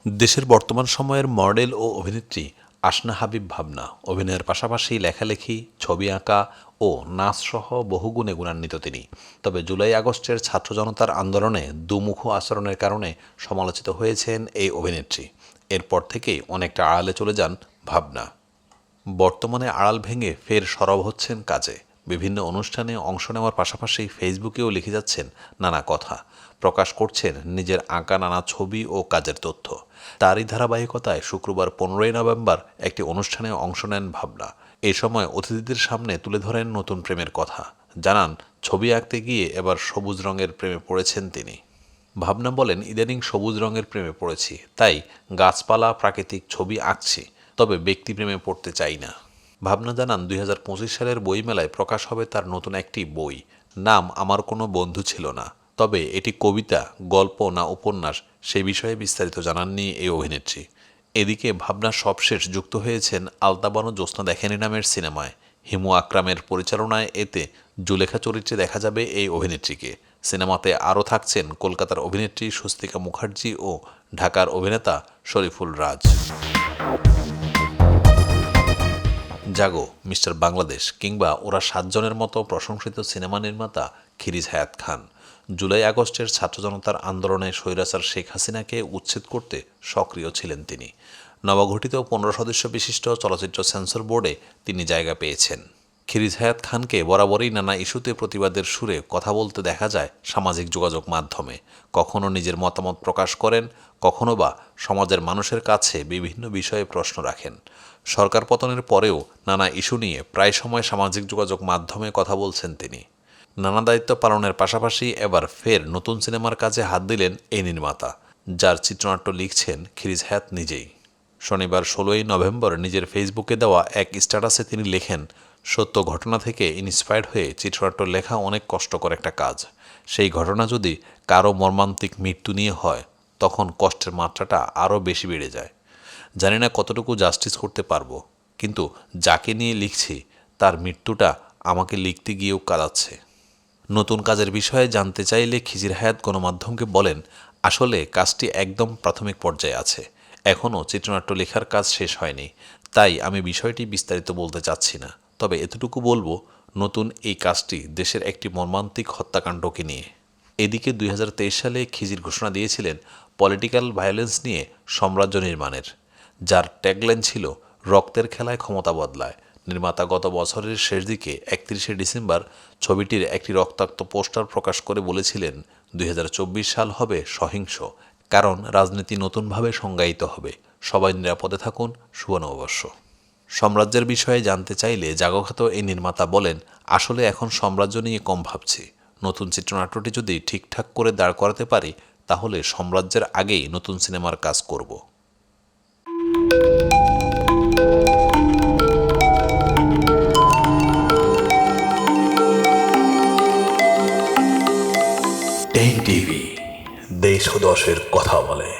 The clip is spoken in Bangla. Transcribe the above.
দেশের বর্তমান সময়ের মডেল ও অভিনেত্রী আসনা হাবিব ভাবনা অভিনয়ের পাশাপাশি লেখালেখি, ছবি আঁকা ও নাচসহ বহু গুণে গুণান্বিত তিনি। তবে জুলাই আগস্টের ছাত্র জনতার আন্দোলনে দুমুখো আচরণের কারণে সমালোচিত হয়েছেন এই অভিনেত্রী। এরপর থেকেই অনেকটা আড়ালে চলে যান ভাবনা। বর্তমানে আড়াল ভেঙে ফের সরব হচ্ছেন কাজে। বিভিন্ন অনুষ্ঠানে অংশ নেওয়ার পাশাপাশি ফেসবুকেও লিখে যাচ্ছেন নানা কথা, প্রকাশ করছেন নিজের আঁকা নানা ছবি ও কাজের তথ্য। তারই ধারাবাহিকতায় শুক্রবার 15ই নভেম্বর একটি অনুষ্ঠানে অংশ নেন ভাবনা। এ সময় অতিথিদের সামনে তুলে ধরেন নতুন প্রেমের কথা। জানান, ছবি আঁকতে গিয়ে এবার সবুজ রঙের প্রেমে পড়েছেন তিনি। ভাবনা বলেন, ইদানিং সবুজ রঙের প্রেমে পড়েছি, তাই গাছপালা, প্রাকৃতিক ছবি আঁকছি, তবে ব্যক্তিপ্রেমে পড়তে চাই না। ভাবনা জানান, 2025 সালের বইমেলায় প্রকাশ হবে তার নতুন একটি বই, নাম আমার কোনো বন্ধু ছিল না। তবে এটি কবিতা, গল্প না উপন্যাস, সে বিষয়ে বিস্তারিত জানাননি এই অভিনেত্রী। এদিকে ভাবনা সবশেষ যুক্ত হয়েছেন আলতাবানু জ্যোৎস্না দেখেনি নামের সিনেমায়। হিমু আকরামের পরিচালনায় এতে জুলেখা চরিত্রে দেখা যাবে এই অভিনেত্রীকে। সিনেমাতে আরও থাকছেন কলকাতার অভিনেত্রী স্বস্তিকা মুখার্জি ও ঢাকার অভিনেতা শরীফুল রাজ। জাগো, মিস্টার বাংলাদেশ কিংবা ওরা 7 জনের মতো প্রশংসিত সিনেমা নির্মাতা খিরিজ হায়াত খান জুলাই আগস্টের ছাত্র জনতার আন্দোলনে স্বৈরাচার শেখ হাসিনাকে উচ্ছেদ করতে সক্রিয় ছিলেন তিনি। নবগঠিত 15 সদস্য বিশিষ্ট চলচ্চিত্র সেন্সর বোর্ডে তিনি জায়গা পেয়েছেন। খিরিজ হায়াত খানকে বরাবরই নানা ইস্যুতে প্রতিবাদের সুরে কথা বলতে দেখা যায় সামাজিক যোগাযোগ মাধ্যমে। কখনো নিজের মতামত প্রকাশ করেন, কখনো বা সমাজের মানুষের কাছে বিভিন্ন বিষয়ে প্রশ্ন রাখেন। সরকার পতনের পরেও নানা ইস্যু নিয়ে প্রায় সময় সামাজিক যোগাযোগ মাধ্যমে কথা বলছেন তিনি। নানা দায়িত্ব পালনের পাশাপাশি এবার ফের নতুন সিনেমার কাজে হাত দিলেন এই নির্মাতা, যার চিত্রনাট্য লিখছেন খিরিজ হায়াত নিজেই। শনিবার 16ই নভেম্বর নিজের ফেসবুকে দেওয়া এক স্ট্যাটাসে তিনি লেখেন, সত্য ঘটনা থেকে ইন্সপায়ার্ড হয়ে চিত্রনাট্য লেখা অনেক কষ্টকর একটা কাজ। সেই ঘটনা যদি কারো মর্মান্তিক মৃত্যু নিয়ে হয়, তখন কষ্টের মাত্রাটা আরও বেশি বেড়ে যায়। জানি না কতটুকু জাস্টিস করতে পারবো, কিন্তু যাকে নিয়ে লিখছি তার মৃত্যুটা আমাকে লিখতে গিয়েও কাঁদাচ্ছে। নতুন কাজের বিষয়ে জানতে চাইলে খিজির হায়াত গণমাধ্যমকে বলেন, আসলে কাজটি একদম প্রাথমিক পর্যায়ে আছে, এখনও চিত্রনাট্য লেখার কাজ শেষ হয়নি, তাই আমি বিষয়টি বিস্তারিত বলতে চাচ্ছি না। তবে এতটুকু বলবো, নতুন এই কাজটি দেশের একটি মর্মান্তিক হত্যাকাণ্ডকে নিয়ে। এদিকে 2023 সালে খিজির ঘোষণা দিয়েছিলেন পলিটিক্যাল ভায়োলেন্স নিয়ে সাম্রাজ্য নির্মাণের, যার ট্যাগলাইন ছিল রক্তের খেলায় ক্ষমতা বদলায়। নির্মাতা গত বছরের শেষ দিকে 31শে ডিসেম্বর ছবিটির একটি রক্তাক্ত পোস্টার প্রকাশ করে বলেছিলেন, 2024 সাল হবে সহিংস, কারণ রাজনীতি নতুনভাবে সংজ্ঞায়িত হবে। সবাই নিরাপদে থাকুন, শুভ নববর্ষ। সাম্রাজ্যের বিষয়ে জানতে চাইলে জাগখ্যাত এই নির্মাতা বলেন, আসলে এখন সাম্রাজ্য নিয়ে কম ভাবছি। নতুন চিত্রনাট্যটি যদি ঠিকঠাক করে দাঁড় করাতে পারি, তাহলে সাম্রাজ্যের আগেই নতুন সিনেমার কাজ করব। টেন টিভি, দেশ ও দশের কথা বলে।